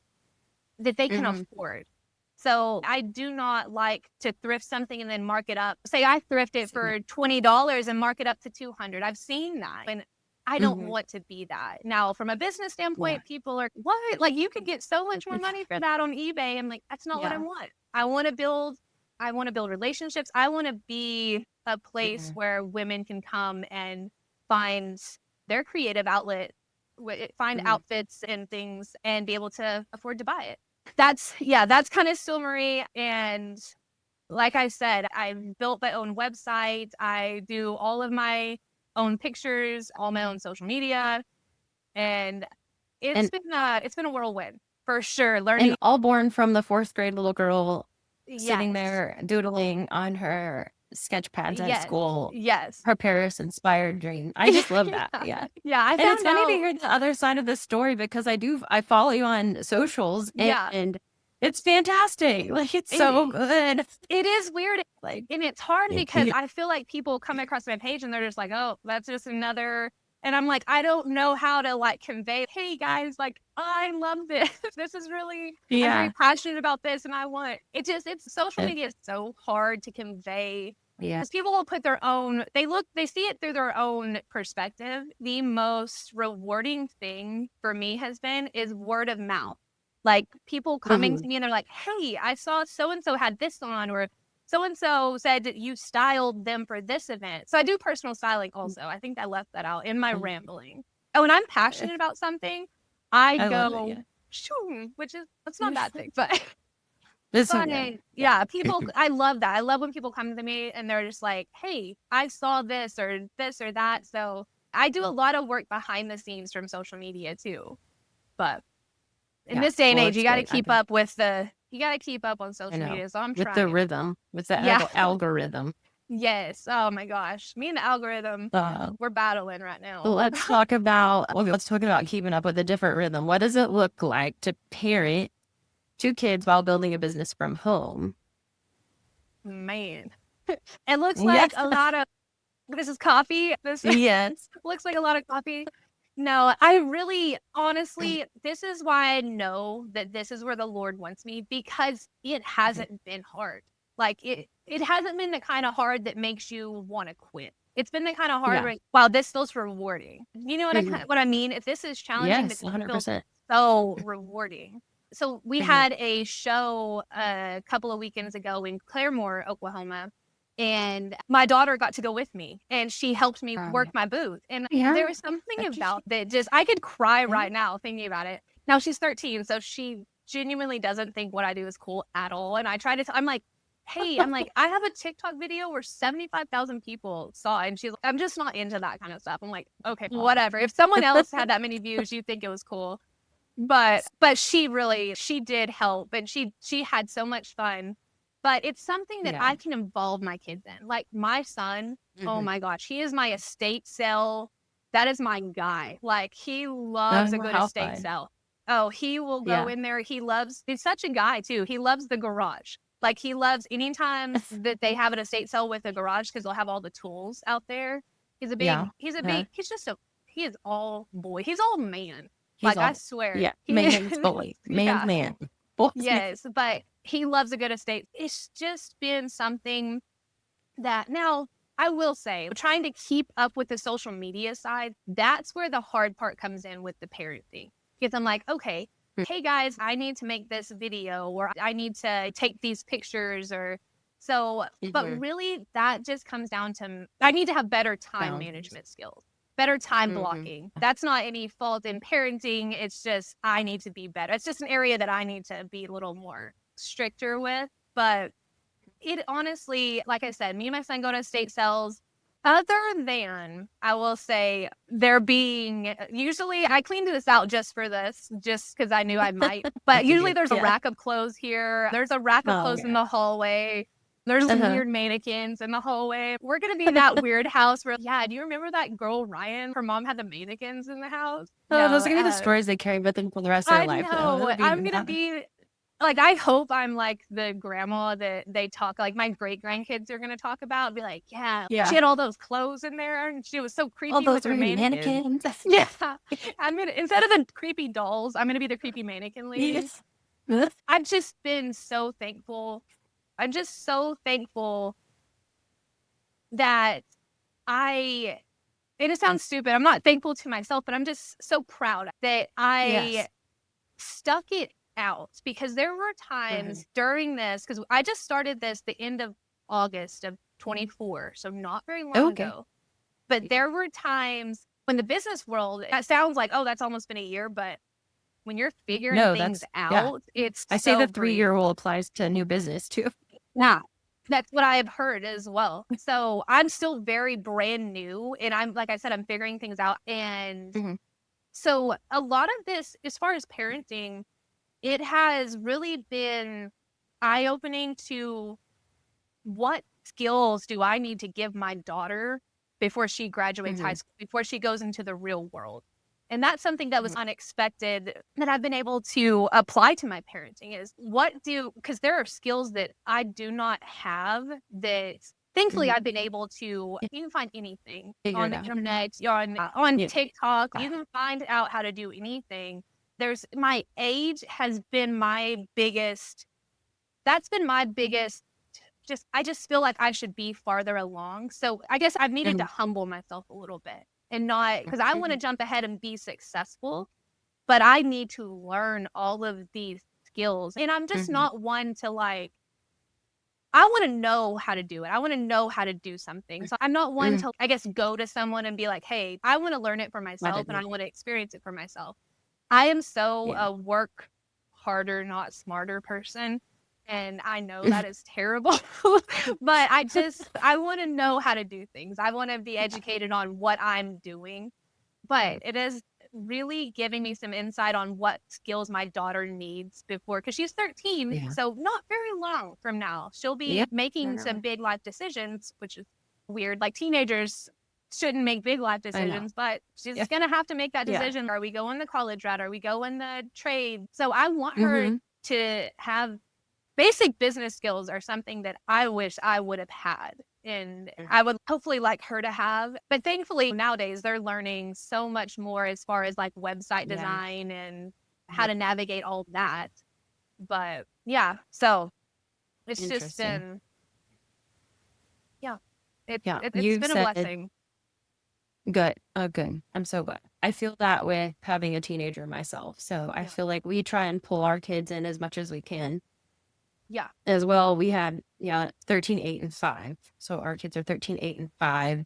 that they can Mhm. afford. So I do not like to thrift something and then mark it up. Say I thrift it Yeah. for $20 and mark it up to 200. I've seen that. And I don't Mhm. want to be that. Now, from a business Yeah. standpoint, people are, what? Like you could get so much more money for that on eBay. I'm like, that's not what I Yeah. want. I want to build relationships. I want to be a place Mhm. where women can come and find their creative outlet, find Mhm. outfits and things and be able to afford to buy it. That's kind of Still Marie. And like I said, I built my own website. I do all of my own pictures, all my own social media, and And it's been a whirlwind for sure. Learning, all born from the fourth grade little girl sitting yes, there doodling on her sketch pads at yes, school, yes, her Paris inspired dream. I just love that. yeah, Yeah. yeah. I And it's found funny to out, hear the other side of the story because I follow you on socials yeah, and it's fantastic. Like it's so it good. it is weird. Like And it's hard yeah. because I feel like people come across my page and they're just like, oh, that's just another. And I'm like, I don't know how to like convey, hey guys, like, I love this. This is really, I'm very Yeah. passionate about this. And I want it's social It- media is so hard to convey yeah. because people will put their own, they see it through their own perspective. The most rewarding thing for me has been is word of mouth. Like people coming Mhm. to me and they're like, hey, I saw so and so had this on, or so and so said that you styled them for this event. So I do personal styling also. I think I left that out in my Mhm. rambling. Oh, when I'm passionate about something, I I love it. go, Yeah. shoo, which is that's not a bad thing, but It's so but good. Yeah. yeah, people I love that. I love when people come to me and they're just like, "Hey, I saw this or that." So I do a lot of work behind the scenes from social media too. But in Yeah. this day and Well, age, it's great. you got to keep up on I social know. media. So I'm With the trying. rhythm, with the Yeah. algorithm. Yes. Oh my gosh. Me and the algorithm, Uh, we're battling right now. let's talk about keeping up with a different rhythm. What does it look like to parent two kids while building a business from home? Man. It looks like Yes. a lot of this is coffee. This Yes. looks like a lot of coffee. No, I really honestly, this is why I know that this is where the Lord wants me because it hasn't been hard. Like it hasn't been the kind of hard that makes you want to quit. It's been the kind of hard Yeah. where wow, this feels rewarding. You know Mhm. what I mean? If this is challenging, but Yes, it feels 100%. so rewarding. So we Mhm. had a show a couple of weekends ago in Claremore, Oklahoma, and my daughter got to go with me and she helped me work Yeah. my booth. And there Yeah. was something That's just about that just I could cry yeah. right now thinking about it. Now she's 13, so she genuinely doesn't think what I do is cool at all. And I try to I'm like, hey, I'm like, I have a TikTok video where 75,000 people saw it. And she's like, I'm just not into that kind of stuff. I'm like, okay, Aw. whatever. If someone else had that many views, you think it was cool. But she really she did help and she had so much fun. But it's something that Yeah. I can involve my kids in. Like my son, oh Mhm. my gosh, he is my estate sale. That is my guy. Like he loves a Oh, good how estate fun. sale. Oh, he will go Yeah. in there. He's such a guy too. He loves the garage. Like he loves anytime that they have an estate sale with a garage because they'll have all the tools out there. Yeah. He's just a he is all boy. He's all man. He's Like I all swear, yeah, he is. man's boy, man's Yeah, man, boy's man. yes, but He loves a good estate. It's just been something that now I will say, trying to keep up with the social media side, that's where the hard part comes in with the parenting. Because I'm like, okay, hey guys, I need to make this video or I need to take these pictures or so, but Mhm. really that just comes down to I need to have better time Boundaries. management skills, better time Mhm. blocking. That's not any fault in parenting. It's just I need to be better. It's just an area that I need to be a little more stricter with. But it honestly, like I said, me and my son go to estate sales. Other than, I will say, there being usually I cleaned this out just for this, just because I knew I might. I But usually figured. there's a Yeah. rack of clothes here. There's a rack of Oh, clothes in yeah. the hallway. There's some Uh-huh. weird mannequins in the hallway. We're gonna be that weird house where, yeah, do you remember that girl Ryan? Her mom had the mannequins in the house. Oh, No, those are gonna be the stories they carry with them for the rest of their I life, though. know. That'll be I'm gonna be like, I hope I'm like the grandma that they talk like my great grandkids are gonna talk about. Be like, yeah, she yeah. had all those clothes in there, and she was so All creepy with those her weird mannequins. mannequins. Yeah, I'm gonna instead of the creepy dolls, I'm gonna be the creepy mannequin lady. Yes. Ugh. I've just been so thankful. I'm just so thankful that I. And it sounds stupid. I'm not thankful to myself, but I'm just so proud that I Yes. stuck it out because there were Mhm. times during this because I just started this the end of August of 24, so not very long Okay. ago. But there were times when the business world, that sounds like, oh, that's almost been a year, but when you're figuring No, things that's yeah. out, it's I say so the brief. 3-year rule applies to new business too. Yeah. That's what I have heard as well. So I'm still very brand new and I'm like I said, I'm figuring things out. And Mhm. so a lot of this, as far as parenting, it has really been eye-opening to what skills do I need to give my daughter before she graduates high Mhm. school, before she goes into the real world. And that's something that was Mhm. unexpected that I've been able to apply to my parenting is because there are skills that I do not have that thankfully Mhm. I've been able to, Yeah. you can find anything Figure on it the out. internet, on Yeah. TikTok, you Ah. can find out how to do anything. My age has been my biggest that's been my biggest I just feel like I should be farther along. So I guess I've needed to Mhm. humble myself a little bit and not because I want to Mhm. jump ahead and be successful, but I need to learn all of these skills. And I'm just Mhm. not one to like, I want to know how to do it. I want to know how to do something. So I'm not one Mhm. to, I guess, go to someone and be like, hey, I want to learn it for What myself it and I is. want to experience it for myself. I am so Yeah. a work harder, not smarter person. And I know Mhm. that is terrible, but I want to know how to do things. I want to be educated on what I'm doing, but it is really giving me some insight on what skills my daughter needs before, because she's 13. Yeah. So not very long from now, she'll Yeah. be making some big life decisions, which is weird. Like teenagers shouldn't make big life I know. decisions, but Yeah. she's going to have to make that Yeah. decision. Are we going the college route? Are we going the trade? So I want her Mhm. to have basic business skills are something that I wish I would have had. And Mhm. I would hopefully like her to have. But thankfully, nowadays they're learning so much more as far as like website Yeah. design and how Mhm. to navigate all that. But yeah, so it's just Interesting. been, yeah, Yeah. it's You've been a said blessing. good. Oh, good. I'm so glad. I feel that with having a teenager myself. So I Yeah. feel like we try and pull our kids in as much as we can. Yeah. As well, we had, yeah, 13, 8, and 5. So our kids are 13, 8, and 5.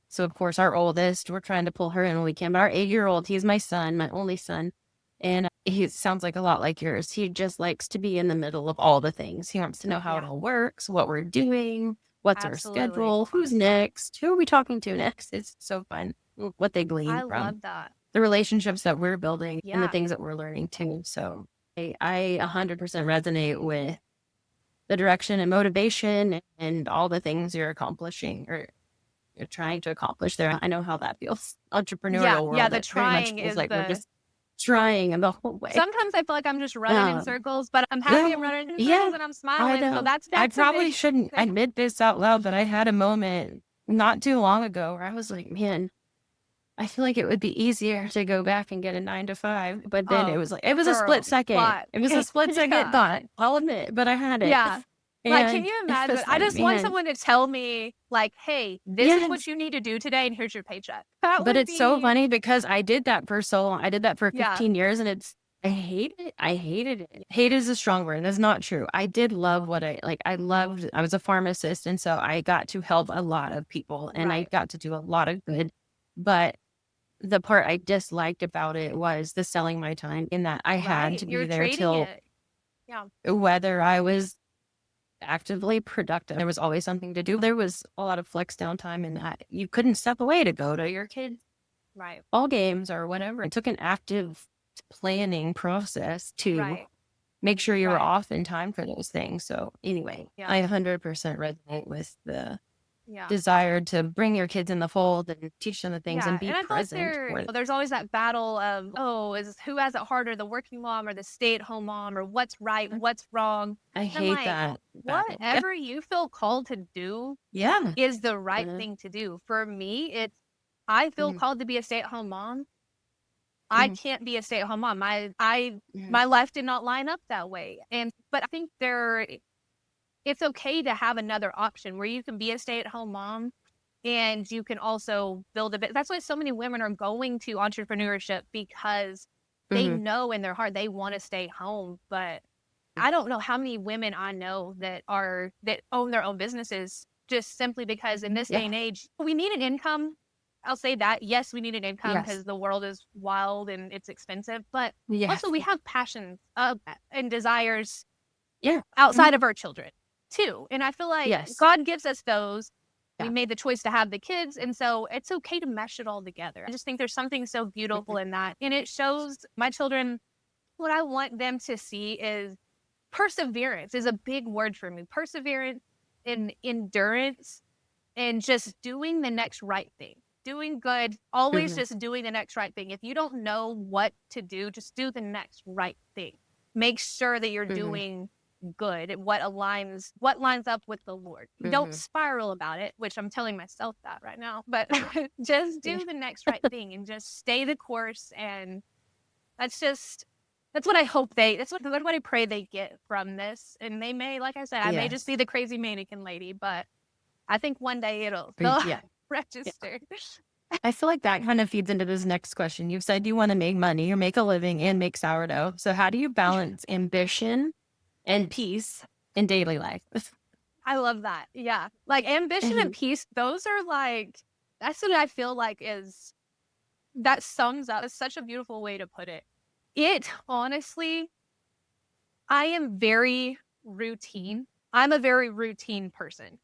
So, of course, our oldest, we're trying to pull her in when we can. But our 8-year-old, he's my son, my only son. And he sounds like a lot like yours. He just likes to be in the middle of all the things. He wants to know how it Yeah. all works, what we're doing, what's our Absolutely. schedule, who's next, who are we talking to next. It's so fun what they glean I from love that. the relationships that we're building and the Yeah. things that we're learning too. So I 100% resonate with the direction and motivation and all the things you're accomplishing or you're trying to accomplish there. I know how that feels. Yeah. Entrepreneurial Yeah. world, The it very much trying feels is like we're the just trying the whole way. sometimes I feel like I'm just running in Um, circles, but I'm happy I'm no, running in yeah, circles and I'm I smiling. So know. I that's a big probably shouldn't thing. admit this out loud, but I had a moment not too long ago where I was like, man, I feel like it would be easier to go back and get a 9 to 5, but then Oh, it was a split girl, second. but It was a split second yeah. thought. I'll admit, but I had it. Yeah. Like, can And you it imagine? was I like, just want man, someone to tell me, like, hey, this is what yes. you need to do today, and here's your paycheck. That But would it's so be, funny because I did that for so long. I did that for yeah. 15 years and I hate it. I hated it. Hate is a strong word. That's not true. I did love what I was a pharmacist. And so I got to help a lot of people and I Right. got to do a lot of good. But the part I disliked about it was the selling my time in that I had Right. to You're be there trading till it. Yeah. whether I was actively productive. There was always something to do. There was a lot of flex downtime and you couldn't step away to go to your kids' Right. ball games or whatever. It took an active planning process to Right. make sure you were Right. off in time for those things. So anyway, Yeah. I 100% resonate with the Yeah. desire to bring your kids in the fold and teach them the things and Yeah. be And I thought present for them. there's always that battle of, oh, is who has it harder, the working mom or the stay-at-home mom, or what's right, what's wrong. I And I'm hate like, that battle. Yeah. whatever you feel called to do Yeah. is the right Uh, thing to do. For me, I feel mhm, called to be a stay-at-home mom. I mhm, can't be a stay-at-home mom. mhm, My life did not line up that way. But I think it's okay to have another option where you can be a stay-at-home mom and you can also build a bit. That's why so many women are going to entrepreneurship, because they mhm. know in their heart they want to stay home. But I don't know how many women I know that own their own businesses just simply because in this Yeah. day and age, we need an income. I'll say that. Yes, we need an income Yes. because the world is wild and it's expensive, but also Yes. we have passions and desires Yeah. Mhm. outside of our children too. And I feel like Yes. God gives us those. We Yeah. made the choice to have the kids, and so it's okay to mesh it all together. I just think there's something so beautiful Mhm, in that. And it shows my children, what I want them to see is perseverance is a big word for me. Perseverance and endurance and just doing the next right thing. Doing good, always mhm, just doing the next right thing. If you don't know what to do, just do the next right thing. Make sure that you're mhm, doing good, what lines up with the Lord. Don't mhm. spiral about it, which I'm telling myself that right now, but just Yeah. do the next right thing and just stay the course. And that's just that's what I hope that's what I pray they get from this. And they may, like I said, I may just Yes. be the crazy mannequin lady, but I think one day But they'll yeah. Yeah. register. I feel like that kind of feeds into this next question. You've said you want to make money or make a living and make sourdough. So how do you balance ambition and peace in daily life? I love that. Yeah. Like ambition and Mhm, peace, those are like that's what I feel like is that sums up. It's such a beautiful way to put it. It honestly, I am very routine. I'm a very routine person.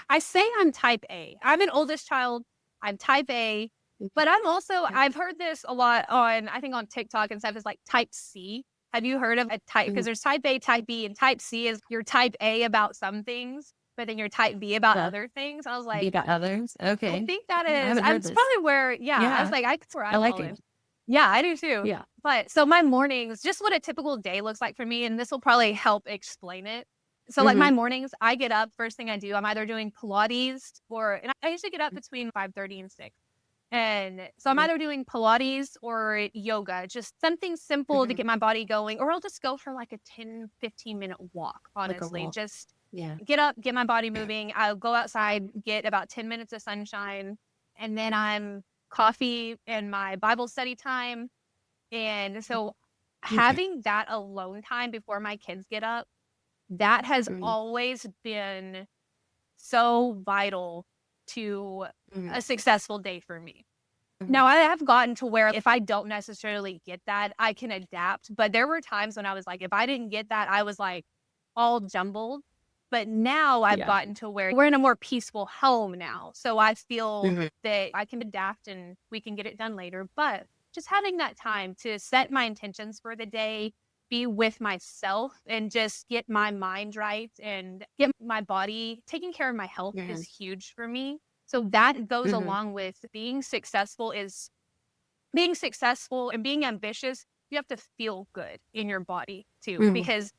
I say I'm type A. I'm an oldest child. I'm type A, but I'm also, yeah, I've heard this a lot on, I think on TikTok and stuff, is like type C. Have you heard of a type? Because mhm. there's type A, type B, and type C is you're type A about some things, but then you're type B about Uh, other things. I was be like, about others. I Okay. think that I is, haven't heard it's this. probably where, yeah, I was Yeah. like, that's where I I like fall it. in. Yeah, I do too. Yeah. But so my mornings, just what a typical day looks like for me, and this will probably help explain it. So like my Hmm. mornings, I get up, first thing I do, I'm either doing Pilates and I usually get up between 5:30 and 6. And so I'm Hmm. either doing Pilates or yoga, just something simple to Hmm. get my body going, or I'll just go for like a 10-15 minute walk, Like a honestly. walk. Just Yeah. get up, get my body moving. I'll go outside, get about 10 minutes of sunshine, and then I'm coffee and my Bible study time. And so having that alone time before my kids get up, that has Mhm, always been so vital to mhm, a successful day for me. mhm. Now, I have gotten to where if I don't necessarily get that, I can adapt. But there were times when I was like, if I didn't get that, I was like all jumbled. But now I've Yeah. gotten to where we're in a more peaceful home now. So I feel Mhm, that I can adapt and we can get it done later. But just having that time to set my intentions for the day, be with myself, and just get my mind right and get my body, taking care of my health is mhm, huge for me. So that goes mhm, along with being successful and being ambitious. You have to feel good in your body too, mhm, because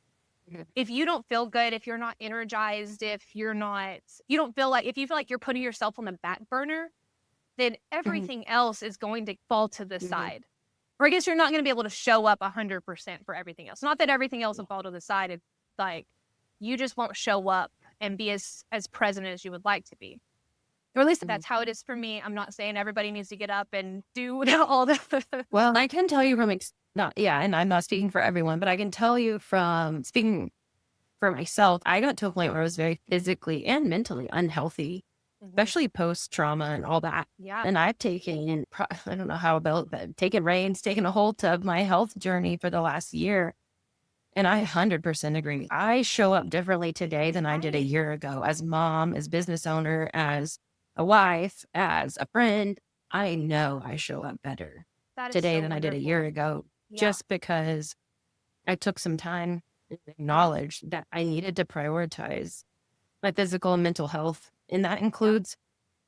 mhm. if you don't feel good, if you're not energized, if you feel like you're putting yourself on the back burner, then everything else is going to fall to the side. Or I guess you're not going to be able to show up 100% for everything else. Not that everything else will fall to the side. It's like you just won't show up and be as present as you would like to be. Or at least that's how it is for me. I'm not saying everybody needs to get up and do all the. Well, I can tell you from and I'm not speaking for everyone, but I can tell you from speaking for myself, I got to a point where I was very physically and mentally unhealthy, especially post-trauma and all that. Yeah. And I've taken, I don't know how about, but taken a hold of my health journey for the last year. And I 100% agree. I show up differently today than I did a year ago as mom, as business owner, as a wife, as a friend. I know I show up better today than I did a year ago, just because I took some time to acknowledge that I needed to prioritize my physical and mental health. And that includes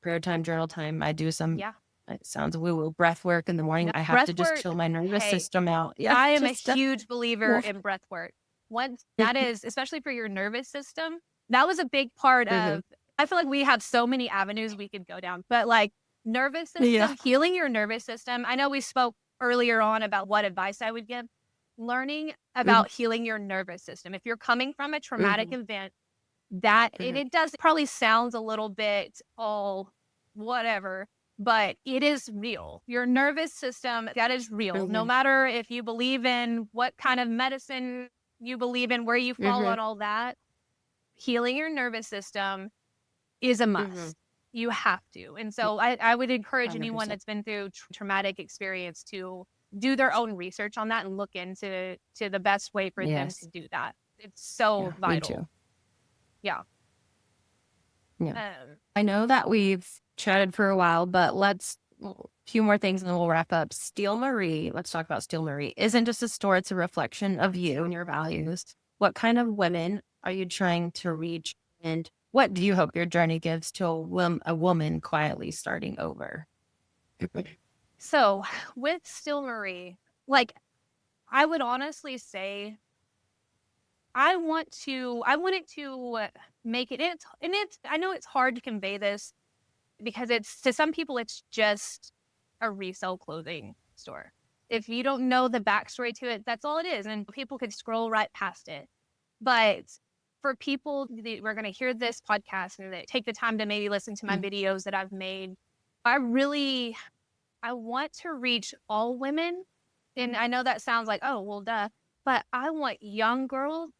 prayer time, journal time. I do some, it sounds woo-woo, breath work in the morning. I have to just chill my nervous system out. Yeah, I am a huge believer in breath work. Once that is, especially for your nervous system, that was a big part of, I feel like we have so many avenues we could go down, but like nervous system, healing your nervous system. I know we spoke earlier on about what advice I would give. Learning about healing your nervous system. If you're coming from a traumatic event, that it does probably sounds a little bit all whatever, but it is real. Your nervous system, that is real. No matter if you believe in what kind of medicine you believe in, where you fall on all that, healing your nervous system is a must. You have to. And so I would encourage anyone that's been through traumatic experience to do their own research on that and look into the best way for them to do that. It's so vital. Me too. Yeah. I know that we've chatted for a while, but let's a few more things and then we'll wrap up. Steele Marie, let's talk about Steele Marie. Isn't just a store, it's a reflection of you and your values. What kind of women are you trying to reach, and what do you hope your journey gives to a woman quietly starting over? So with Steele Marie, like I would honestly say I wanted to make it, and it's, I know it's hard to convey this because it's, to some people, it's just a resale clothing store. If you don't know the backstory to it, that's all it is. And people could scroll right past it. But for people that we're going to hear this podcast and that take the time to maybe listen to my videos that I've made, I want to reach all women. And I know that sounds like, oh, well, duh. But I want young girls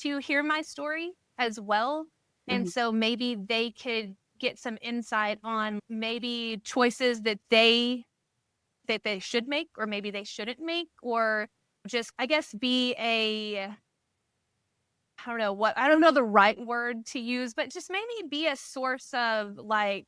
to hear my story as well. And so maybe they could get some insight on maybe choices that they should make, or maybe they shouldn't make, or just, I guess, be I don't know the right word to use, but just maybe be a source of, like,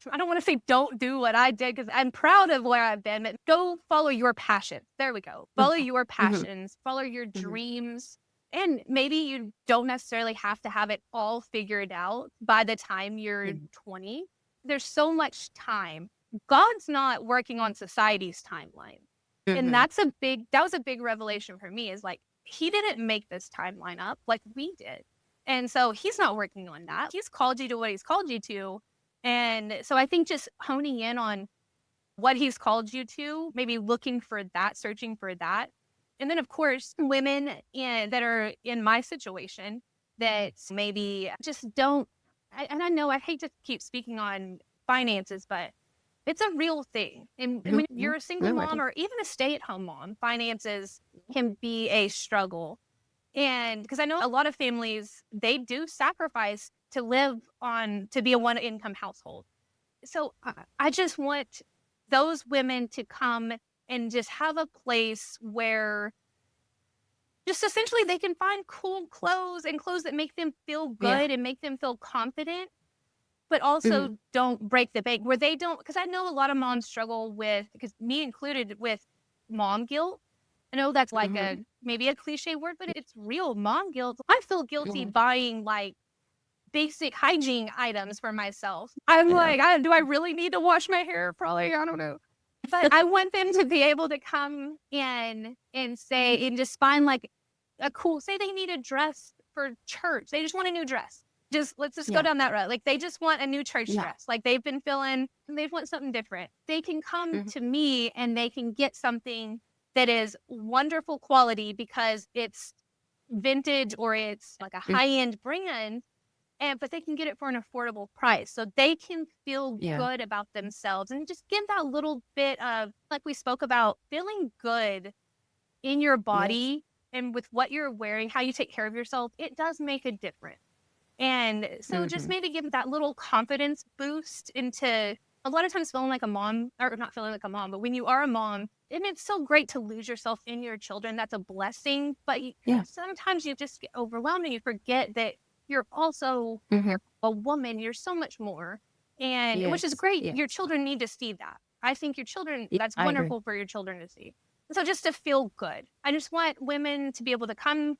I don't want to say don't do what I did because I'm proud of where I've been, but go follow your passions. There we go. Follow your passions, follow your dreams. And maybe you don't necessarily have to have it all figured out by the time you're 20. There's so much time. God's not working on society's timeline. And that was a big revelation for me, is like, he didn't make this timeline up like we did. And so he's not working on that. He's called you to what he's called you to. And so I think just honing in on what he's called you to, maybe looking for that, searching for that. And then, of course, women that are in my situation that maybe just don't, and I know I hate to keep speaking on finances, but it's a real thing. And when you're a single mom or even a stay-at-home mom, finances can be a struggle. And because I know a lot of families, they do sacrifice to be a one-income household. So I just want those women to come and just have a place where just essentially they can find cool clothes and clothes that make them feel good and make them feel confident, but also don't break the bank, where they don't, because I know a lot of moms struggle with, because me included, with mom guilt. I know that's like maybe a cliche word, but it's real mom guilt. I feel guilty buying like basic hygiene items for myself. I'm like, do I really need to wash my hair? Probably, I don't know. But I want them to be able to come in and say, and just find like a cool, say they need a dress for church. They just want a new dress. Let's just go Yeah. down that road. Like, they just want a new church Yeah. dress. Like, they've been feeling, they want something different. They can come Mhm. to me and they can get something that is wonderful quality because it's vintage or it's like a Mm. high-end brand, but they can get it for an affordable price. So they can feel Yeah. good about themselves and just give that little bit of, like we spoke about, feeling good in your Yes. body and with what you're wearing, how you take care of yourself. It does make a difference. And so just Mhm. maybe give that little confidence boost into a lot of times feeling like a mom, or not feeling like a mom, but when you are a mom, and it's so great to lose yourself in your children. That's a blessing. But Yeah. sometimes you just get overwhelmed and you forget that you're also Mhm. a woman. You're so much more. And which is Yes. great. Your Yes. children need to see that. I think your children, Yeah, that's I agree. wonderful for your children to see. So just to feel good. I just want women to be able to come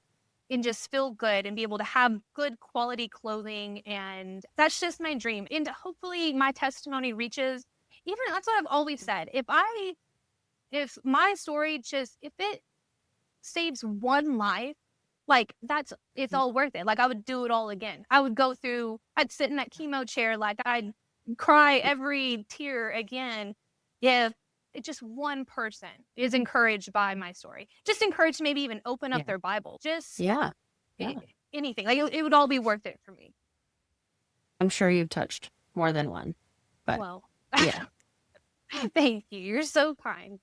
and just feel good and be able to have good quality clothing. And that's just my dream. And hopefully my testimony reaches, even that's what I've always said. If my story if it saves one life, like it's Mm. all worth it. Like I would do it all again. I'd sit in that chemo chair. Like I'd cry every tear again if just one person is encouraged by my story. Just encouraged to maybe even open up Yeah. their Bible. Just Yeah. Yeah. anything. Like it would all be worth it for me. I'm sure you've touched more than one, but Well, yeah. thank you. You're so kind.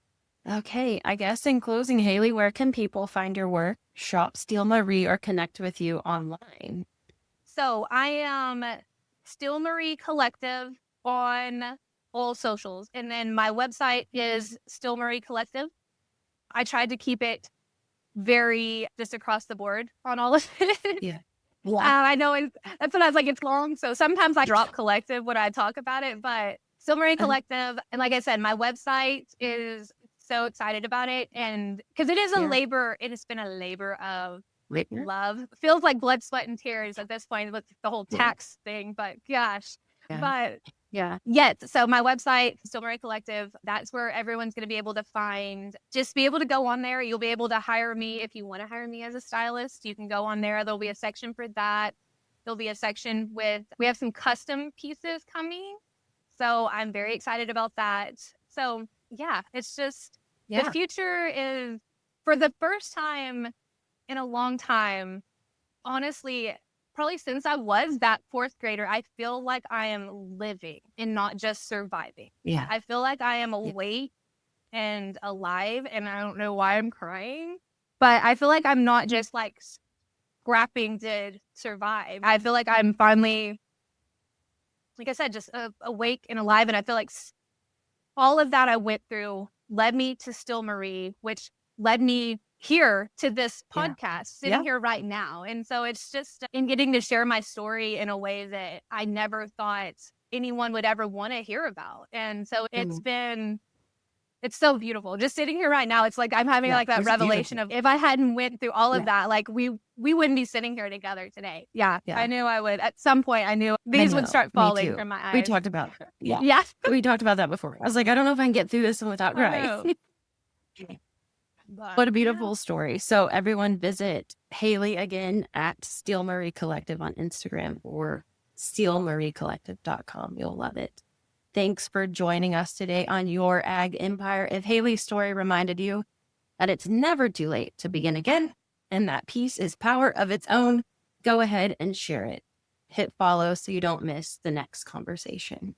Okay. I guess in closing, Haley, where can people find your work, shop Steel Marie, or connect with you online? So I am Still Marie Collective on all socials. And then my website is Still Marie Collective. I tried to keep it very just across the board on all of it. Yeah. Yeah. I know that's what I was like, it's long. So sometimes I drop collective when I talk about it, but Still Marie Uh, Collective. And like I said, my website is so excited about it. And because it is a yeah. labor, it has been a labor of Later. love. Feels like blood, sweat, and tears at this point with the whole Yeah. tax thing, but gosh. Yeah. But Yeah. yes, so my website, Still Marie Collective, that's where everyone's going to be able to just be able to go on there. You'll be able to hire me if you want to hire me as a stylist. You can go on there. There'll be a section for that. There'll be a section we have some custom pieces coming. So I'm very excited about that. So yeah, it's just, the Yeah. future is, for the first time in a long time, honestly, probably since I was that fourth grader, I feel like I am living and not just surviving. Yeah. I feel like I am Yeah. awake and alive, and I don't know why I'm crying, but I feel like I'm not just like scrapping to survive. I feel like I'm finally, like I said, just awake and alive, and I feel like all of that I went through led me to Still Marie, which led me here to this Yeah. podcast, sitting Yeah. here right now. And so it's just in getting to share my story in a way that I never thought anyone would ever want to hear about. And so it's so beautiful. Just sitting here right now, it's like I'm having Yeah. like that It's revelation beautiful. of, if I hadn't went through all of Yeah. that, like we wouldn't be sitting here together today. Yeah, Yeah. I knew I would. At some point, I knew I these would know. start Me falling too. from my We eyes. talked about that. Yeah. Yeah, We talked about that before. I was like, I don't know if I can get through this one without I crying. know. But What a yeah. beautiful story. So everyone visit Haley again at Steel Marie Collective on Instagram or steelmariecollective.com. You'll love it. Thanks for joining us today on Your Ag Empire. If Haley's story reminded you that it's never too late to begin again and that peace is power of its own, go ahead and share it. Hit follow so you don't miss the next conversation.